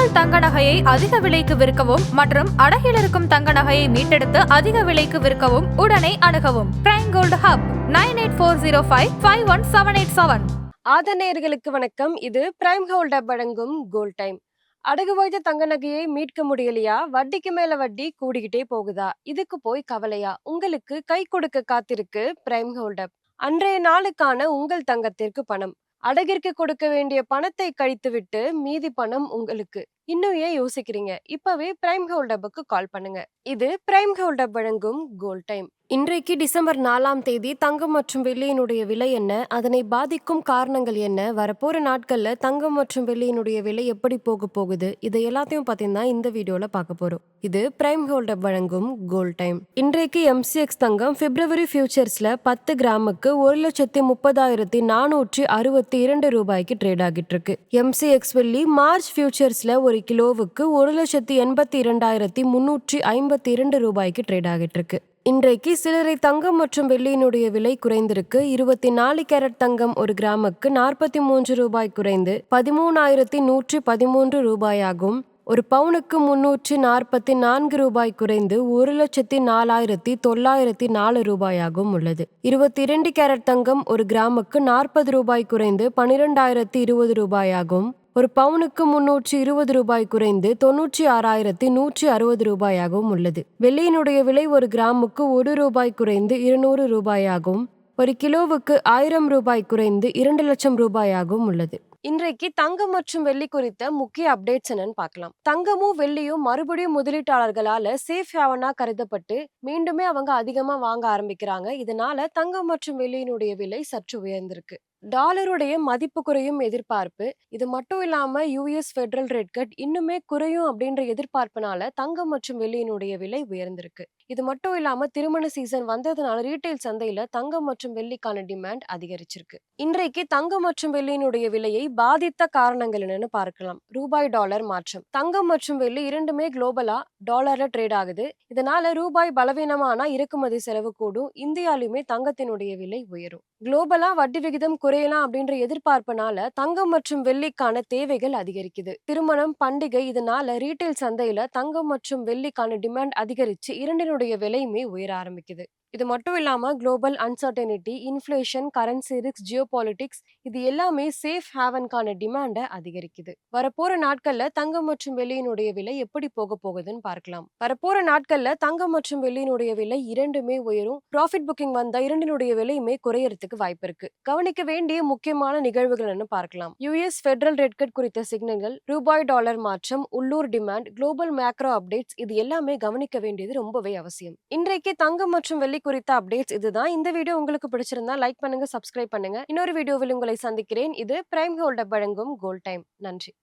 உங்கள் தங்க நகையை அதிக விலைக்கு விற்கவும் மற்றும் அடகில் இருக்கும் தங்க நகையை மீட்டெடுத்து அதிக விலைக்கு விற்கவும் உடனே அணுகவும் பிரைம் கோல்டு ஹப் 9840551787. ஆதநேயர்களுக்கு வணக்கம். இது பிரைம் கோல்ட் ஹப் வழங்கும் கோல்ட் டைம். அடகு வைத்த தங்க நகையை மீட்க முடியலையா? வட்டிக்கு மேல வட்டி கூடிக்கிட்டே போகுதா? இதுக்கு போய் கவலையா? உங்களுக்கு கை கொடுக்க காத்திருக்கு பிரைம் கோல்ட் ஹப். அன்றைய நாளுக்கான உங்கள் தங்கத்திற்கு பணம். அடகிற்கு கொடுக்க வேண்டிய பணத்தை கழித்துவிட்டு மீதி பணம் உங்களுக்கு. இன்னும் ஏன் யோசிக்கிறீங்க? இப்பவே பிரைம் கோல்ட் ஹப்புக்கு கால் பண்ணுங்க. இது பிரைம் கோல்ட் ஹப் வழங்கும் கோல்ட் டைம். இன்றைக்கு டிசம்பர் 4ஆம் தேதி தங்கம் மற்றும் வெள்ளியினுடைய விலை என்ன, அதனை பாதிக்கும் காரணங்கள் என்ன, வரப்போற நாட்கள்ல தங்கம் மற்றும் வெள்ளியினுடைய விலை எப்படி போக போகுது, இதை எல்லாத்தையும் பார்த்தீங்கன்னா இந்த வீடியோல பார்க்க போறோம். இது பிரைம் கோல்ட் ஹப் வழங்கும் கோல்ட் டைம். இன்றைக்கு MCX தங்கம் பிப்ரவரி ஃபியூச்சர்ஸ்ல 10 கிராமுக்கு 1,30,462 ரூபாய்க்கு ட்ரேட் ஆகிட்டு இருக்கு. MCX வெள்ளி மார்ச் ஃபியூச்சர்ஸ்ல ஒரு கிலோவுக்கு 1,82,352 ரூபாய்க்கு ட்ரேட் ஆகிட்டு இருக்கு. இன்றைக்கு சில்லறை தங்கம் மற்றும் வெள்ளியினுடைய விலை குறைந்திருக்கு. 24 கேரட் தங்கம் ஒரு கிராமுக்கு 43 ரூபாய் குறைந்து 13,113 ரூபாயாகும். ஒரு பவுனுக்கு 344 ரூபாய் குறைந்து 1,04,904 ரூபாயாகவும் உள்ளது. 22 கேரட் தங்கம் ஒரு கிராமுக்கு 40 ரூபாய் குறைந்து 12,020 ரூபாயாகும். ஒரு பவுனுக்கு 320 ரூபாய் குறைந்து 96,160 ரூபாயாகவும் உள்ளது. வெள்ளியினுடைய விலை ஒரு கிராமுக்கு 1 ரூபாய் குறைந்து 200 ரூபாயாகவும் ஒரு கிலோவுக்கு 1000 ரூபாய் குறைந்து 2 லட்சம் ரூபாயாகவும் உள்ளது. இன்றைக்கு தங்கம் மற்றும் வெள்ளி குறித்த முக்கிய அப்டேட்ஸ் என்னன்னு பார்க்கலாம். தங்கமும் வெள்ளியும் மறுபடியும் முதலீட்டாளர்களால சேஃப் ஹேவனா கருதப்பட்டு மீண்டுமே அவங்க அதிகமா வாங்க ஆரம்பிக்கிறாங்க. இதனால தங்கம் மற்றும் வெள்ளியினுடைய விலை சற்று உயர்ந்திருக்கு. டாலருடைய மதிப்பு குறையும் எதிர்பார்ப்பு. இது மட்டும் இல்லாம US ஃபெடரல் ரேட் கட் இன்னுமே குறையும் அப்படின்ற எதிர்பார்ப்புனால தங்கம் மற்றும் வெள்ளியினுடைய விலை உயர்ந்திருக்கு. இது மட்டும் இல்லாம திருமண சீசன் வந்ததுனால ரீட்டைல் சந்தையில தங்கம் மற்றும் வெள்ளிக்கான டிமாண்ட் அதிகரிச்சிருக்கு. இன்றைக்கு தங்கம் மற்றும் வெள்ளியினுடைய விலையை பாதித்த காரணங்கள் என்னன்னு பார்க்கலாம். ரூபாய் டாலர் மாற்றம். தங்கம் மற்றும் வெள்ளி இரண்டுமே குளோபலா டாலர்ல ட்ரேட் ஆகுது. இதனால ரூபாய் பலவீனமானா இறக்குமதி செலவு கூடும். இந்தியாலுமே தங்கத்தினுடைய விலை உயரும். குளோபலா வட்டி விகிதம் குறையலாம் அப்படின்ற எதிர்பார்ப்புனால தங்கம் மற்றும் வெள்ளிக்கான தேவைகள் அதிகரிக்குது. திருமணம், பண்டிகை இதனால ரீட்டைல் சந்தையில தங்கம் மற்றும் வெள்ளிக்கான டிமாண்ட் அதிகரிச்சு இரண்டினுடைய விலையுமே உயர ஆரம்பிக்குது. இது மட்டும் இல்லாம global uncertainty, inflation, currency risk, geopolitics இது எல்லாமே சேஃப் ஹேவனுக்கான டிமாண்டை அதிகரிக்குது. வரப்போற நாட்கள்ல தங்கம் மற்றும் வெள்ளியினுடைய விலை எப்படி போக போகுதுன்னு பார்க்கலாம். வரப்போற நாட்கள்ல தங்கம் மற்றும் வெள்ளியினுடைய விலை இரண்டுமே உயரும். ப்ராஃபிட் புக்கிங் வந்தா இரண்டினுடைய விலையுமே குறையறதுக்கு வாய்ப்பு இருக்கு. கவனிக்க வேண்டிய முக்கியமான நிகழ்வுகள் பார்க்கலாம். US ஃபெடரல் ரேட் கட் குறித்த சிக்னல்கள், ரூபாய் டாலர் மாற்றம், உள்ளூர் டிமாண்ட், குளோபல் மேக்ரோ அப்டேட்ஸ் இது எல்லாமே கவனிக்க வேண்டியது ரொம்பவே அவசியம். இன்றைக்கு தங்கம் மற்றும் வெள்ளி குறித்த அப்டேட்ஸ் இதுதான். இந்த வீடியோ உங்களுக்கு பிடிச்சிருந்தா லைக் பண்ணுங்க, சப்ஸ்கிரைப் பண்ணுங்க. இன்னொரு வீடியோவில் உங்களை சந்திக்கிறேன். இது பிரைம் கோல்ட் ஹப் வழங்கும் கோல்ட் டைம். நன்றி.